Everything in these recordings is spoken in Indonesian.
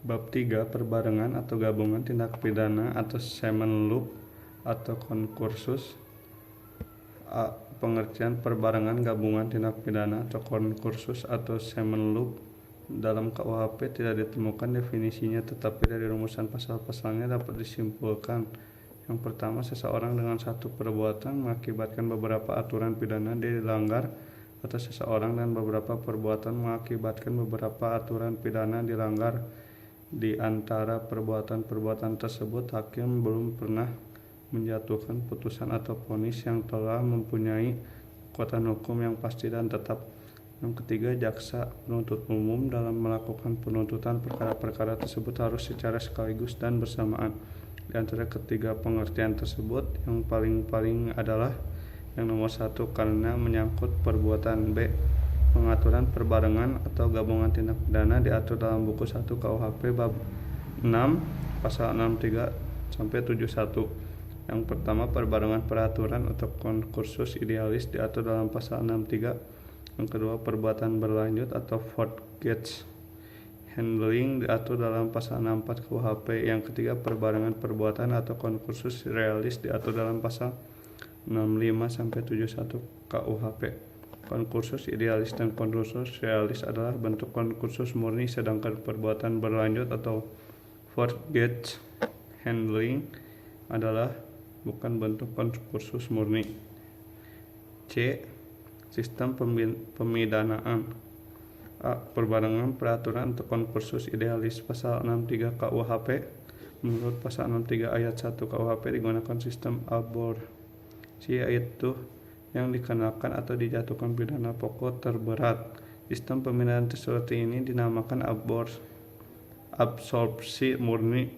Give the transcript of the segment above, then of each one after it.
Bab 3 perbarengan atau gabungan tindak pidana atau semen loop atau konkursus. A. Pengertian perbarengan gabungan tindak pidana atau konkursus atau semen loop dalam KUHP tidak ditemukan definisinya, tetapi dari rumusan pasal-pasalnya dapat disimpulkan. Yang pertama, seseorang dengan satu perbuatan mengakibatkan beberapa aturan pidana dilanggar, atau seseorang dan beberapa perbuatan mengakibatkan beberapa aturan pidana dilanggar. Di antara perbuatan-perbuatan tersebut, hakim belum pernah menjatuhkan putusan atau vonis yang telah mempunyai kekuatan hukum yang pasti dan tetap. Yang ketiga, jaksa penuntut umum dalam melakukan penuntutan perkara-perkara tersebut harus secara sekaligus dan bersamaan. Di antara ketiga pengertian tersebut, yang paling adalah yang nomor 1 karena menyangkut perbuatan. B. Pengaturan perbarengan atau gabungan tindak pidana diatur dalam buku 1 KUHP bab 6 pasal 63 sampai 71. Yang pertama, perbarengan peraturan atau konkursus idealis diatur dalam pasal 63. Yang kedua, perbuatan berlanjut atau forgets handling diatur dalam pasal 64 KUHP. Yang ketiga, perbarengan perbuatan atau konkursus realis diatur dalam pasal 65 sampai 71 KUHP. Konkursus idealis dan konkursus realis adalah bentuk konkursus murni, sedangkan perbuatan berlanjut atau forgets handling adalah bukan bentuk konkursus murni. C. Sistem pemidanaan. A. Perbarengan peraturan atau konkursus idealis pasal 63 KUHP. Menurut pasal 63 ayat 1 KUHP digunakan sistem aborsi, yaitu yang dikenakan atau dijatuhkan pidana pokok terberat. Sistem pemidanaan seperti ini dinamakan absorpsi murni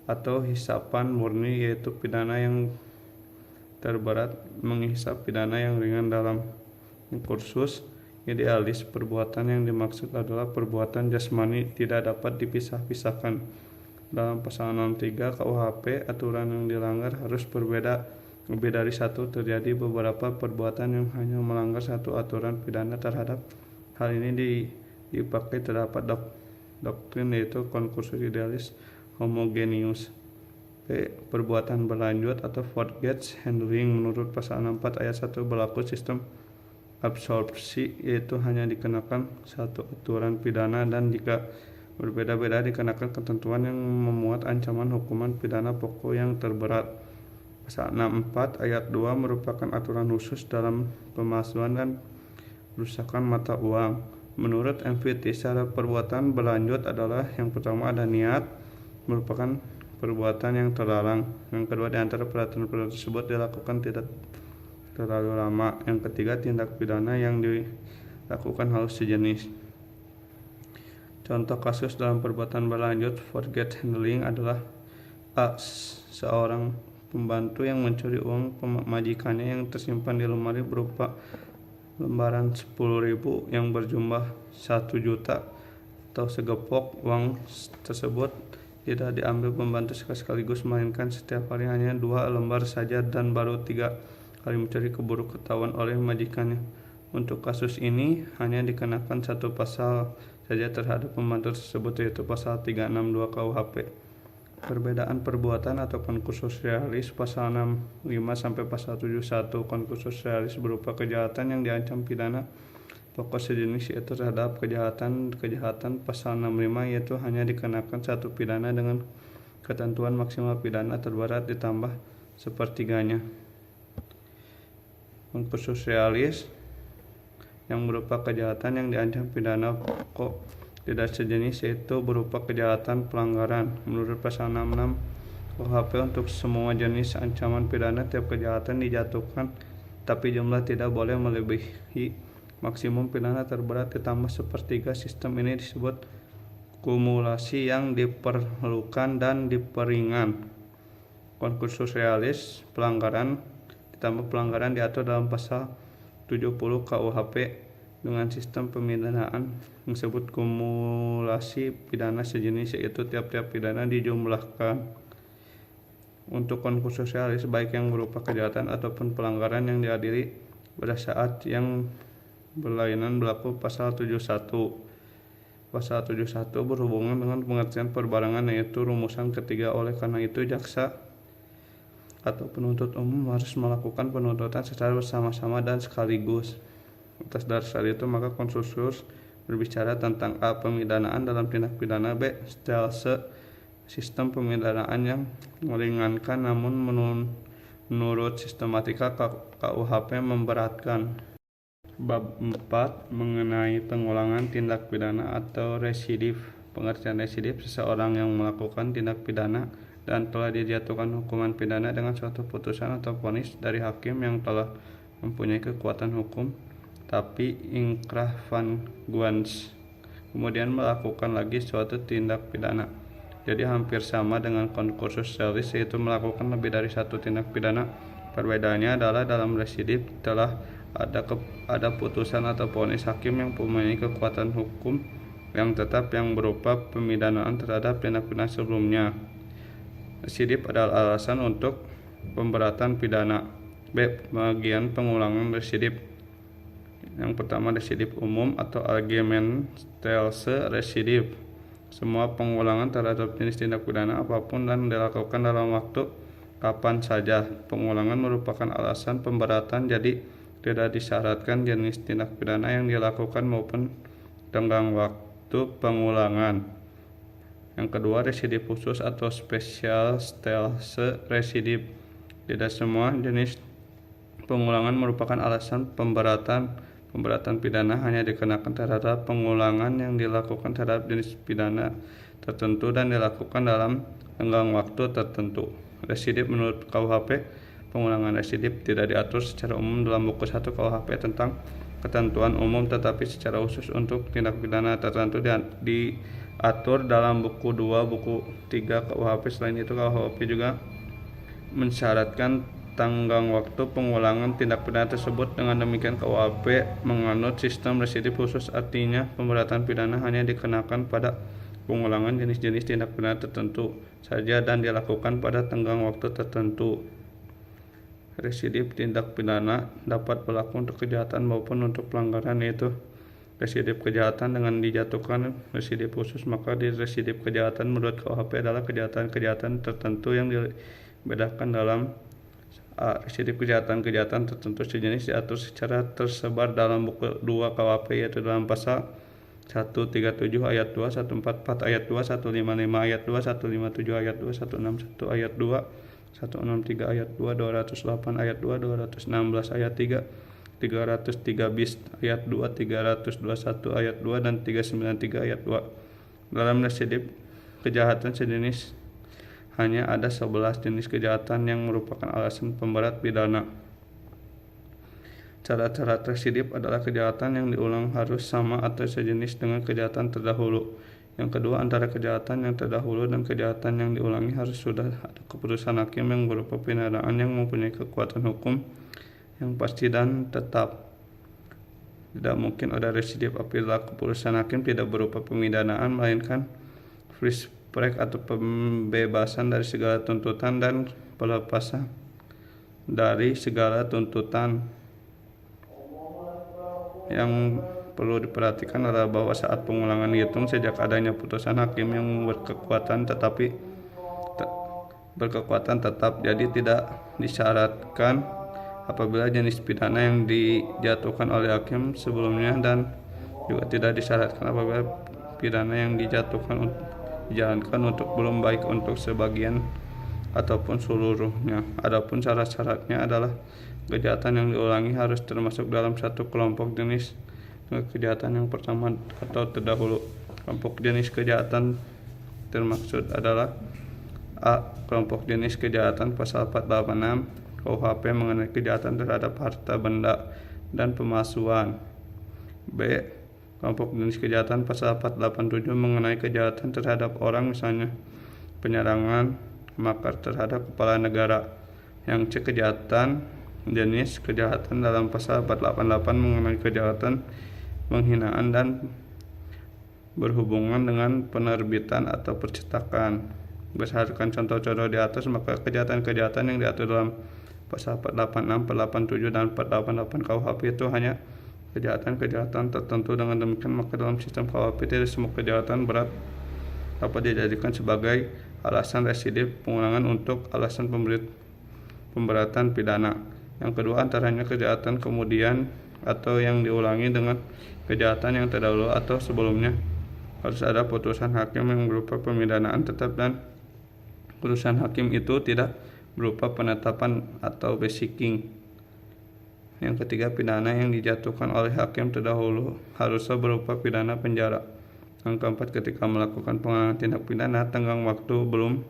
atau hisapan murni, yaitu pidana yang terberat menghisap pidana yang ringan. Dalam kursus idealis, perbuatan yang dimaksud adalah perbuatan jasmani, tidak dapat dipisah-pisahkan. Dalam pasal 63 KUHP, aturan yang dilanggar harus berbeda lebih dari satu. Terjadi beberapa perbuatan yang hanya melanggar satu aturan pidana terhadap hal ini dipakai terdapat doktrin, yaitu konkursus idealis homogeneus. B. Perbuatan berlanjut atau forgets handling. Menurut pasal 64 ayat 1 berlaku sistem absorpsi, yaitu hanya dikenakan satu aturan pidana dan jika berbeda-beda dikenakan ketentuan yang memuat ancaman hukuman pidana pokok yang terberat. Pasal 64 ayat 2 merupakan aturan khusus dalam pemalsuan dan perusakan mata uang. Menurut MVT, syarat perbuatan berlanjut adalah yang pertama ada niat, merupakan perbuatan yang terlarang. Yang kedua, di antara peraturan tersebut dilakukan tidak terlalu lama. Yang ketiga, tindak pidana yang dilakukan harus sejenis. Contoh kasus dalam perbuatan berlanjut forget handling adalah A. Seorang pembantu yang mencuri uang majikannya yang tersimpan di lemari berupa lembaran 10.000 yang berjumlah 1 juta, atau segepok uang tersebut tidak diambil pembantu sekaligus, melainkan setiap hari hanya 2 lembar saja dan baru 3 kali mencuri keburu ketahuan oleh majikannya. Untuk kasus ini hanya dikenakan satu pasal saja terhadap pembantu tersebut, yaitu pasal 362 KUHP. Perbedaan perbuatan atau konkursus realis pasal 65 sampai pasal 71. Konkursus realis berupa kejahatan yang diancam pidana pokok sejenis, yaitu terhadap kejahatan pasal 65, yaitu hanya dikenakan satu pidana dengan ketentuan maksimal pidana terberat ditambah sepertiganya. Konkursus realis yang berupa kejahatan yang diancam pidana pokok tidak sejenis, yaitu berupa kejahatan pelanggaran. Menurut pasal 66 KUHP, untuk semua jenis ancaman pidana tiap kejahatan dijatuhkan, tapi jumlah tidak boleh melebihi maksimum pidana terberat ditambah sepertiga. Sistem ini disebut kumulasi yang diperlukan dan diperingan. Konkursus realis pelanggaran ditambah pelanggaran diatur dalam pasal 70 KUHP dengan sistem pemidanaan yang disebut kumulasi pidana sejenis, yaitu tiap-tiap pidana dijumlahkan. Untuk konkursus realis, baik yang berupa kejahatan ataupun pelanggaran yang diadili pada saat yang berlainan berlaku pasal 71. Pasal 71 berhubungan dengan pengertian perbarengan, yaitu rumusan ketiga. Oleh karena itu, jaksa atau penuntut umum harus melakukan penuntutan secara bersama-sama dan sekaligus. Atas dasar itu, maka konsensus berbicara tentang A. Pemidanaan dalam tindak pidana, B. Stelse sistem pemidanaan yang meringankan namun menurut sistematika KUHP memberatkan. Bab 4 mengenai pengulangan tindak pidana atau residif. Pengertian residif: seseorang yang melakukan tindak pidana dan telah dijatuhkan hukuman pidana dengan suatu putusan atau vonis dari hakim yang telah mempunyai kekuatan hukum, tapi ingkrah van guans, kemudian melakukan lagi suatu tindak pidana. Jadi hampir sama dengan concursus selis, yaitu melakukan lebih dari satu tindak pidana. Perbedaannya adalah dalam residif telah ada putusan atau vonis hakim yang mempunyai kekuatan hukum yang tetap yang berupa pemidanaan terhadap tindak pidana sebelumnya. Residif adalah alasan untuk pemberatan pidana. B. Bagian pengulangan residif. Yang pertama, residif umum atau Allgemeinstelse residif. Semua pengulangan terhadap jenis tindak pidana apapun dan dilakukan dalam waktu kapan saja. Pengulangan merupakan alasan pemberatan, jadi tidak disyaratkan jenis tindak pidana yang dilakukan maupun tenggang waktu pengulangan. Yang kedua, residif khusus atau Specialstelse residif. Tidak semua jenis pengulangan merupakan alasan pemberatan pidana, hanya dikenakan terhadap pengulangan yang dilakukan terhadap jenis pidana tertentu dan dilakukan dalam tenggang waktu tertentu. Residif menurut KUHP. Pengulangan residif tidak diatur secara umum dalam buku 1 KUHP tentang ketentuan umum, tetapi secara khusus untuk tindak pidana tertentu diatur dalam buku 2, buku 3 KUHP. Selain itu, KUHP juga mensyaratkan tenggang waktu pengulangan tindak pidana tersebut. Dengan demikian, KUHP menganut sistem residif khusus, artinya pemberatan pidana hanya dikenakan pada pengulangan jenis-jenis tindak pidana tertentu saja dan dilakukan pada tenggang waktu tertentu. Residif tindak pidana dapat berlaku untuk kejahatan maupun untuk pelanggaran, yaitu residif kejahatan dengan dijatuhkan residif khusus. Maka di residif kejahatan menurut KUHP adalah kejahatan-kejahatan tertentu yang dibedakan dalam A. Residif kejahatan tertentu sejenis diatur secara tersebar dalam buku 2 KUHP, yaitu dalam pasal 137 ayat 2, 144 ayat 2, 155 ayat 2, 157 ayat 2, 161 ayat 2, 163 ayat 2, 208 ayat 2, 216 ayat 3, 303 bis ayat 2, 321 ayat 2, dan 393 ayat 2. Dalam residif kejahatan sejenis hanya ada 11 jenis kejahatan yang merupakan alasan pemberat pidana. Cara-cara residif adalah kejahatan yang diulang harus sama atau sejenis dengan kejahatan terdahulu. Yang kedua, antara kejahatan yang terdahulu dan kejahatan yang diulangi harus sudah ada keputusan hakim yang berupa pemidanaan yang mempunyai kekuatan hukum yang pasti dan tetap. Tidak mungkin ada residif apabila keputusan hakim tidak berupa pemidanaan, melainkan free spread atau pembebasan dari segala tuntutan dan pelepasan dari segala tuntutan. Yang perlu diperhatikan adalah bahwa saat pengulangan dihitung sejak adanya putusan hakim yang berkekuatan tetap, jadi tidak disyaratkan apabila jenis pidana yang dijatuhkan oleh hakim sebelumnya, dan juga tidak disyaratkan apabila pidana yang dijalankan untuk belum baik untuk sebagian ataupun seluruhnya. Adapun syarat-syaratnya adalah kejahatan yang diulangi harus termasuk dalam satu kelompok jenis kejahatan yang pertama atau terdahulu. Kelompok jenis kejahatan termaksud adalah A. Kelompok jenis kejahatan pasal 486 KUHP mengenai kejahatan terhadap harta benda dan pemalsuan. B. Kelompok jenis kejahatan pasal 487 mengenai kejahatan terhadap orang, misalnya penyerangan, makar terhadap kepala negara. Yang C. Kejahatan jenis kejahatan dalam pasal 488 mengenai kejahatan penghinaan dan berhubungan dengan penerbitan atau percetakan. Berdasarkan contoh-contoh di atas, maka kejahatan-kejahatan yang diatur dalam pasal 486, 487, dan 488 KUHP itu hanya kejahatan-kejahatan tertentu. Dengan demikian, maka dalam sistem KUHP tidak semua kejahatan berat dapat dijadikan sebagai alasan residif pengulangan untuk alasan pemberatan pidana. Yang kedua, antaranya kejahatan kemudian atau yang diulangi dengan kejahatan yang terdahulu atau sebelumnya. Harus ada putusan hakim yang berupa pemidanaan tetap dan putusan hakim itu tidak berupa penetapan atau basicking. Yang ketiga, pidana yang dijatuhkan oleh hakim terdahulu harusnya berupa pidana penjara. Yang keempat, ketika melakukan pengulangan tindak pidana, tenggang waktu belum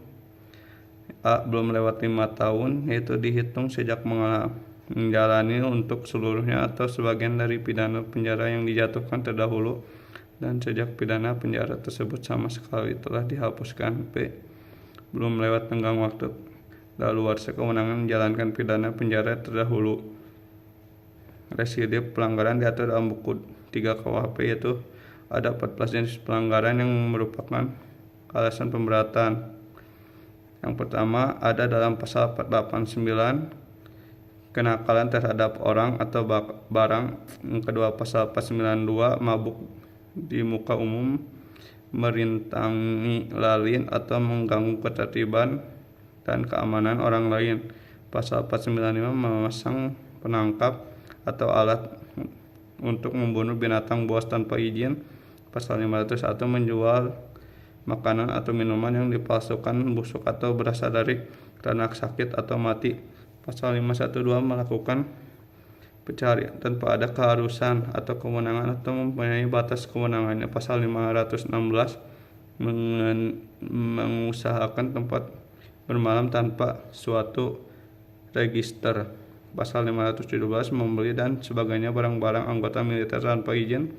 lewat 5 tahun, yaitu dihitung sejak menjalani untuk seluruhnya atau sebagian dari pidana penjara yang dijatuhkan terdahulu, dan sejak pidana penjara tersebut sama sekali telah dihapuskan. B. Belum lewat tenggang waktu daluarsa kewenangan menjalankan pidana penjara terdahulu. Residif pelanggaran diatur dalam buku 3 KUHP, yaitu ada 14 jenis pelanggaran yang merupakan alasan pemberatan. Yang pertama ada dalam pasal 489, kenakalan terhadap orang atau barang. Yang kedua, pasal 492, mabuk di muka umum, merintangi lalin atau mengganggu ketertiban dan keamanan orang lain. Pasal 495, memasang penangkap atau alat untuk membunuh binatang buas tanpa izin. Pasal 501, menjual makanan atau minuman yang dipalsukan, busuk atau berasal dari ternak sakit atau mati. Pasal 512, melakukan pencarian tanpa ada keharusan atau kewenangan atau mempunyai batas kewenangannya. Pasal 516, mengusahakan tempat bermalam tanpa suatu register. Pasal 517, membeli dan sebagainya barang-barang anggota militer tanpa izin.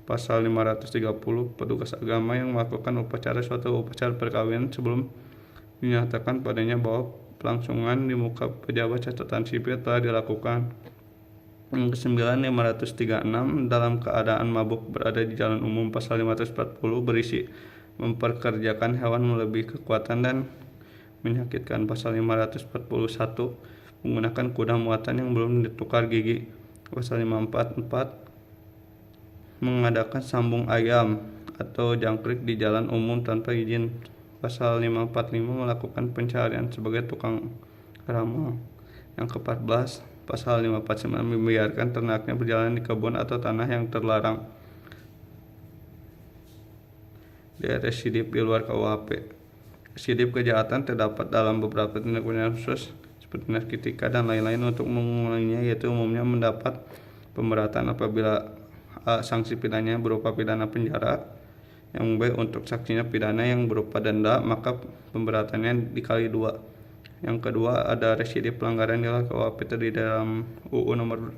Pasal 530, petugas agama yang melakukan suatu upacara perkawinan sebelum dinyatakan padanya bahwa pelangsungan di muka pejabat catatan sipil telah dilakukan. Yang ke-9, 536, dalam keadaan mabuk berada di jalan umum. Pasal 540, berisi memperkerjakan hewan melebihi kekuatan dan menyakitkan. Pasal 541, menggunakan kuda muatan yang belum ditukar gigi. Pasal 544, mengadakan sambung ayam atau jangkrik di jalan umum tanpa izin. Pasal 545, melakukan pencarian sebagai tukang ramal. Yang ke-14, pasal 549, membiarkan ternaknya berjalan di kebun atau tanah yang terlarang. Dia residif di luar KUHP. Residif kejahatan terdapat dalam beberapa tindak pidana khusus seperti narkotika dan lain-lain. Untuk mengulanginya, yaitu umumnya mendapat pemberatan apabila A. sanksi pidananya berupa pidana penjara. Yang B. untuk sanksinya pidana yang berupa denda, maka pemberatannya dikali 2. Yang kedua, ada residif pelanggaran di luar KUHP terdiri dalam UU nomor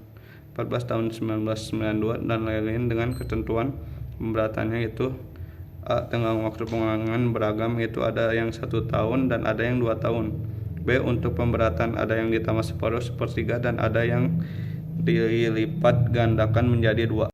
14 tahun 1992 dan lain-lain dengan ketentuan pemberatannya, yaitu A. tenggang waktu pengulangan beragam, yaitu ada yang 1 tahun dan ada yang 2 tahun. B. untuk pemberatan ada yang ditambah separuh, 1/3, dan ada yang dilipat gandakan menjadi 2.